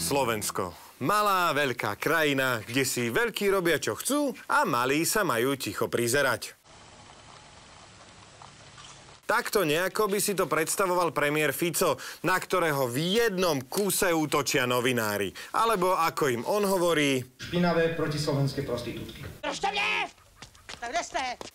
Slovensko. Malá, veľká krajina, kde si veľkí robia, čo chcú a malí sa majú ticho prizerať. Takto nejako by si to predstavoval premiér Fico, na ktorého v jednom kúse útočia novinári. Alebo ako im on hovorí... Špinavé protislovenské prostitútky.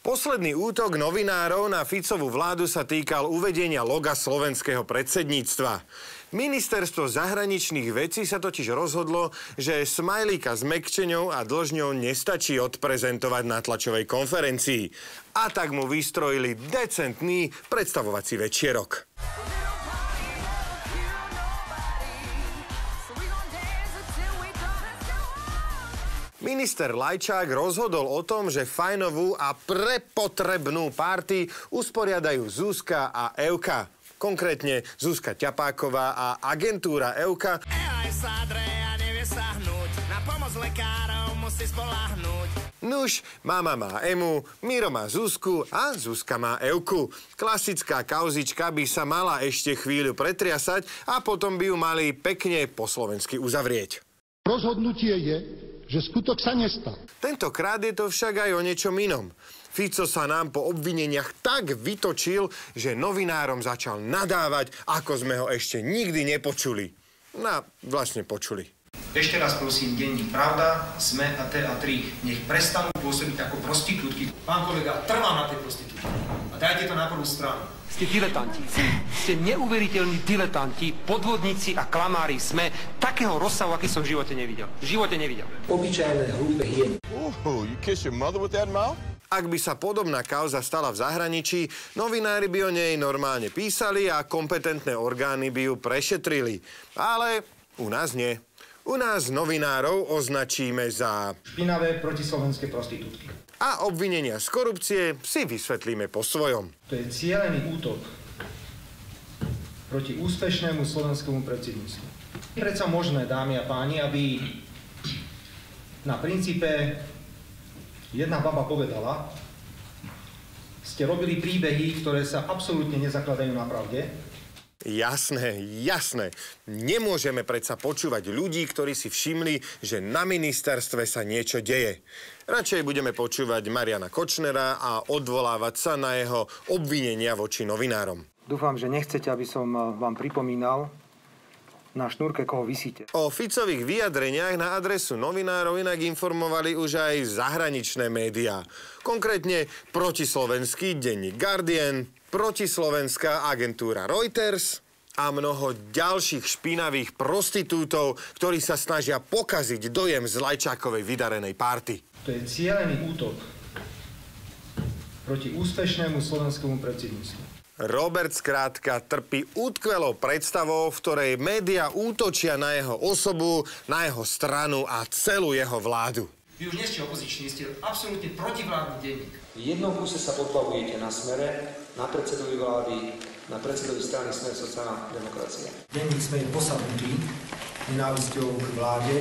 Posledný útok novinárov na Ficovú vládu sa týkal uvedenia loga slovenského predsedníctva. Ministerstvo zahraničných vecí sa totiž rozhodlo, že smajlíka s mekčeňou a dlžňou nestačí odprezentovať na tlačovej konferencii. A tak mu vystrojili decentný predstavovací večierok. Minister Lajčák rozhodol o tom, že fajnovú a prepotrebnú party usporiadajú Zuzka a Evka. Konkrétne Zuzka Ťapáková a agentúra Evka. Nuž, mama má Emu, Miro má Zuzku a Zuzka má Evku. Klasická kauzička by sa mala ešte chvíľu pretriasať a potom by ju mali pekne po slovensky uzavrieť. Rozhodnutie je, že skutok sa nestal. Tentokrát je to však aj o niečom inom. Fico sa nám po obvineniach tak vytočil, že novinárom začal nadávať, ako sme ho ešte nikdy nepočuli. No, vlastne počuli. Ešte raz prosím, denník Pravda, SME a TA3 nech prestanú pôsobiť ako prostitútky. Pán kolega, trvám na tej prostitútke. A dajte to na prvú stranu. Ste diletanti. Ste neuveriteľní diletanti, podvodníci a klamári SME takého rozsahu, aký som v živote nevidel. V živote nevidel. Obyčajné hlúpe hyeny. You kiss your mother with that mouth? Ak by sa podobná kauza stala v zahraničí, novinári by o nej normálne písali a kompetentné orgány by ju prešetrili. Ale u nás nie. U nás novinárov označíme za... Špinavé protislovenské prostitútky. A obvinenia z korupcie si vysvetlíme po svojom. To je cielený útok proti úspešnému slovenskému predsedníctvu. Je predsa možné, dámy a páni, aby na princípe jedna baba povedala, ste robili príbehy, ktoré sa absolútne nezakladajú na pravde. Jasné, jasné. Nemôžeme predsa počúvať ľudí, ktorí si všimli, že na ministerstve sa niečo deje. Radšej budeme počúvať Mariana Kočnera a odvolávať sa na jeho obvinenia voči novinárom. Dúfam, že nechcete, aby som vám pripomínal na šnúrke, koho visíte. O Ficových vyjadreniach na adresu novinárov inak informovali už aj zahraničné médiá. Konkrétne protislovenský denník Guardian, protislovenská agentúra Reuters a mnoho ďalších špinavých prostitútov, ktorí sa snažia pokaziť dojem z Lajčákovej vydarenej party. To je cielený útok proti úspešnému slovenskému predsedníctvu. Robert skrátka trpí útkvelou predstavou, v ktorej médiá útočia na jeho osobu, na jeho stranu a celú jeho vládu. Vy už nie ste opoziční, ste absolútne protivládny denník. V jednom kúse sa podplavujete na Smere, na predsedovi vlády, na predsedovi strany Smer sociálna demokracia. Denník SME je posadnutý nenávisťou k vláde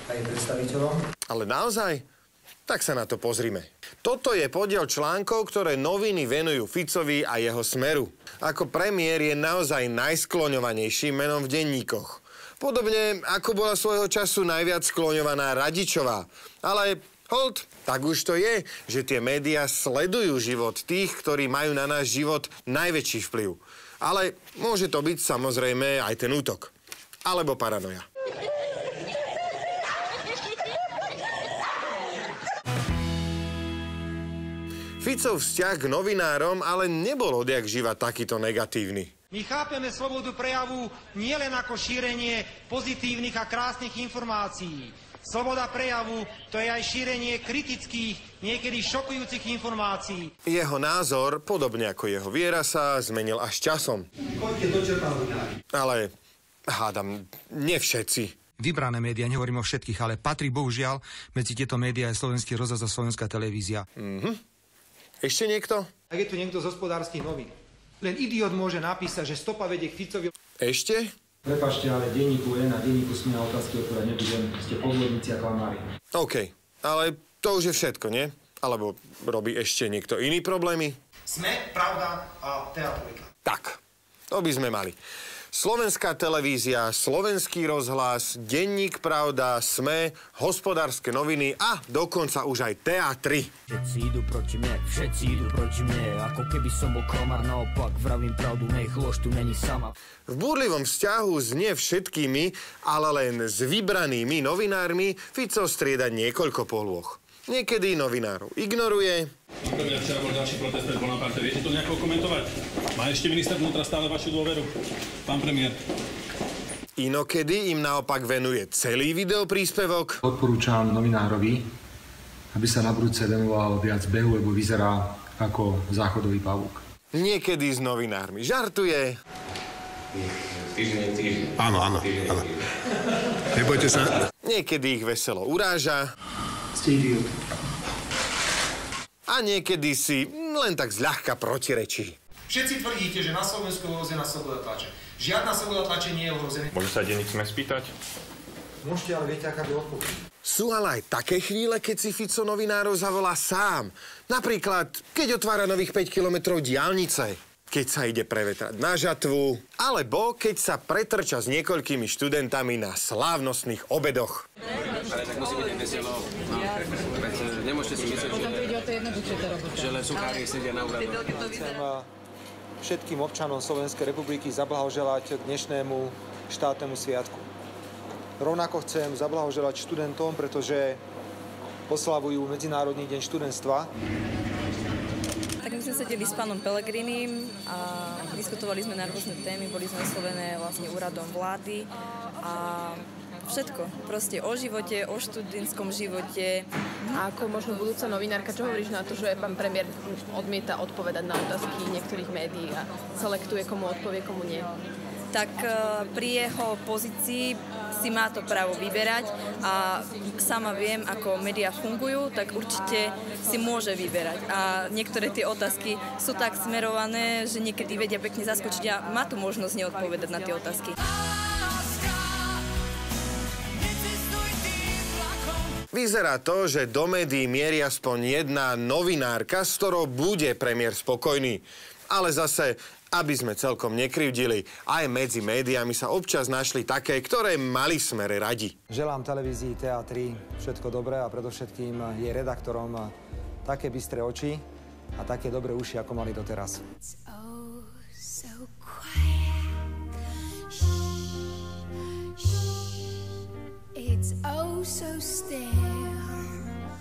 a jej predstaviteľom. Ale naozaj? Tak sa na to pozrime. Toto je podiel článkov, ktoré noviny venujú Ficovi a jeho Smeru. Ako premiér je naozaj najskloňovanejším menom v denníkoch. Podobne ako bola svojho času najviac skloňovaná Radičová. Ale hold, tak už to je, že tie médiá sledujú život tých, ktorí majú na náš život najväčší vplyv. Ale môže to byť samozrejme aj ten útok. Alebo paranoja. Ficov vzťah k novinárom ale nebol odjak živa takýto negatívny. My chápeme slobodu prejavu nielen ako šírenie pozitívnych a krásnych informácií. Sloboda prejavu to je aj šírenie kritických, niekedy šokujúcich informácií. Jeho názor, podobne ako jeho viera, sa zmenil až časom. Choďte do čerta, novinári. Ale hádam, nie všetci. Vybrané médiá, nehovorím o všetkých, ale patrí bohužiaľ medzi tieto médiá aj Slovenský rozhlas a Slovenská televízia. Ešte niekto? Ak je tu niekto z hospodárskych novín. Len idiot môže napísať, že stopa vedie k Ficovi. Ešte? Prepáčte, ale denníku N a denníku SME na otázky odpovedať nebudem. Ste podvodníci a klamári. OK, ale to už je všetko, nie? Alebo robí ešte niekto iný problémy? SME, Pravda a TA3. Tak, to by sme mali. Slovenská televízia, Slovenský rozhlas, Denník Pravda, SME, Hospodárske noviny a dokonca už aj teatry. Všetci idú proti mne, ako keby som bol klamár, naopak vravím pravdu, nech lož tu není sama. V búrlivom vzťahu s nie všetkými, ale len s vybranými novinármi Fico strieda niekoľko polôch. Niekedy novinárov ignoruje. Pán premiér, včera bol ďalší protest pred Bonaparte. Viete to nejako komentovať? Má ešte minister vnútra stále vašu dôveru? Pán premiér. Inokedy im naopak venuje celý videopríspevok. Odporúčam novinárovi, aby sa na budúce venoval viac behu, lebo vyzerá ako záchodový pavúk. Niekedy s novinármi žartuje. Áno. Nebojte sa. Niekedy ich veselo uráža. A niekedy si len tak zľahka protirečí. Všetci tvrdíte, že na Slovensku je ohrozená sloboda tlače. Žiadna sloboda tlače nie je ohrozená. Môže sa denník SME spýtať? Môžete, ale viete, aká by odpoveď. Sú ale aj také chvíle, keď si Fico novinárov zavolá sám. Napríklad, keď otvára nových 5 kilometrov diaľnice, keď sa ide prevetrať na žatvu, alebo keď sa pretrča s niekoľkými študentami na slávnostných obedoch. Ale tak musí byť veselo. Nemôžete si myslieť, že len suchári sedia na úradu. Chcem všetkým občanom Slovenskej republiky zablahoželať k dnešnému štátnemu sviatku. Rovnako chcem zablahoželať študentom, pretože oslavujú Medzinárodný deň študentstva. Tak my sme sedeli s pánom Pellegrinim a diskutovali sme na rôzne témy, boli sme oslovené vlastne úradom vlády a všetko. Proste o živote, o študentskom živote. A ako možno budúca novinárka, čo hovoríš na to, že pán premiér odmieta odpovedať na otázky niektorých médií a selektuje, komu odpovie, komu nie? Tak pri jeho pozícii si má to právo vyberať a sama viem, ako médiá fungujú, tak určite si môže vyberať. A niektoré tie otázky sú tak smerované, že niekedy vedia pekne zaskočiť a má tu možnosť neodpovedať na tie otázky. Vyzerá to, že do médií mierí aspoň jedna novinárka, s ktorou bude premiér spokojný. Ale zase, aby sme celkom nekrivdili, aj medzi médiami sa občas našli také, ktoré mali Smere radi. Želám televízii Teatry všetko dobré a predovšetkým jej redaktorom také bystré oči a také dobré uši, ako mali doteraz.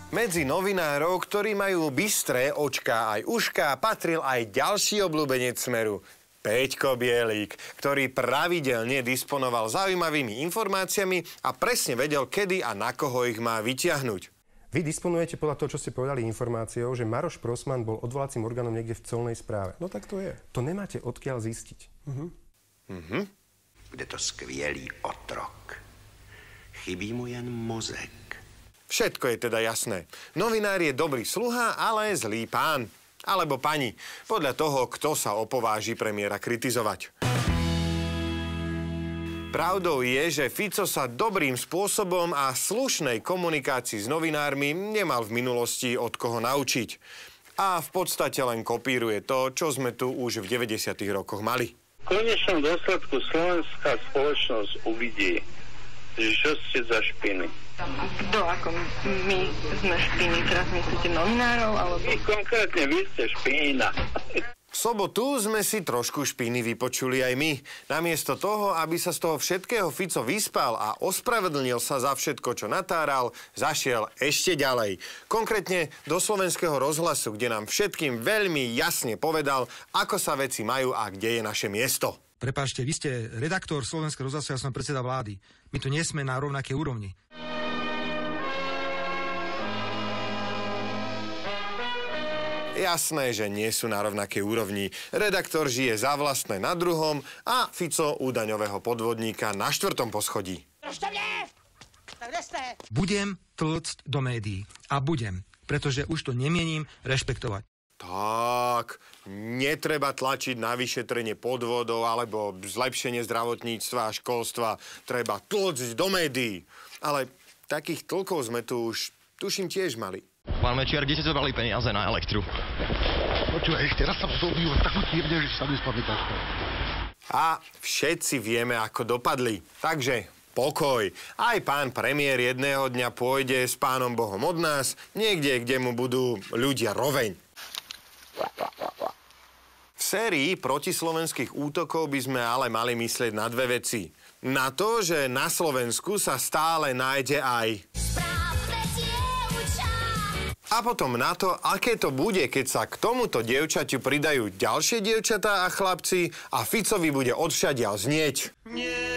Medzi novinárov, ktorí majú bystré očká aj ušká, patril aj ďalší obľúbenec Smeru, Peťko Bielik, ktorý pravidelne disponoval zaujímavými informáciami a presne vedel, kedy a na koho ich má vyťahnuť. Vy disponujete podľa toho, čo ste povedali, informáciou, že Maroš Prosman bol odvolacím orgánom niekde v colnej správe. No tak to je. To nemáte odkiaľ zistiť. Bude to skvělý otrok. Chybí mu jen mozek. Všetko je teda jasné. Novinár je dobrý sluha, ale zlý pán. Alebo pani. Podľa toho, kto sa opováži premiéra kritizovať. Pravdou je, že Fico sa dobrým spôsobom a slušnej komunikácii s novinármi nemal v minulosti od koho naučiť. A v podstate len kopíruje to, čo sme tu už v 90. rokoch mali. V konečnom dôsledku slovenská spoločnosť uvidí, že čo ste za špiny. Kto ako my sme špiny? Teraz myslíte novinárov? Alebo... Konkrétne vy ste špína. V sobotu sme si trošku špiny vypočuli aj my. Namiesto toho, aby sa z toho všetkého Fico vyspal a ospravedlnil sa za všetko, čo natáral, zašiel ešte ďalej. Konkrétne do Slovenského rozhlasu, kde nám všetkým veľmi jasne povedal, ako sa veci majú a kde je naše miesto. Prepáčte, vy ste redaktor Slovenského rozhlasu, ja som predseda vlády. My tu nie sme na rovnakej úrovni. Jasné, že nie sú na rovnakej úrovni. Redaktor žije za vlastné na druhom a Fico u daňového podvodníka na 4. poschodí. Budem tlcť do médií. A budem, pretože už to nemienim rešpektovať. Tak, netreba tlačiť na vyšetrenie podvodov alebo zlepšenie zdravotníctva a školstva. Treba tlcť do médií. Ale takých tlkov sme tu už, tuším, tiež mali. Pán Mečiar, kde ste zobrali peniaze na elektru? Počúvaj, ešte raz sa to ubýva, tak ti jebne, že sa mi spadne taška. A všetci vieme, ako dopadli. Takže pokoj. Aj pán premiér jedného dňa pôjde s pánom Bohom od nás, niekde, kde mu budú ľudia roveň. V sérii protislovenských útokov by sme ale mali myslieť na dve veci. Na to, že na Slovensku sa stále nájde aj... A potom na to, aké to bude, keď sa k tomuto dievčaťu pridajú ďalšie dievčatá a chlapci a Ficovi bude odvšadiaľ znieť. Nie.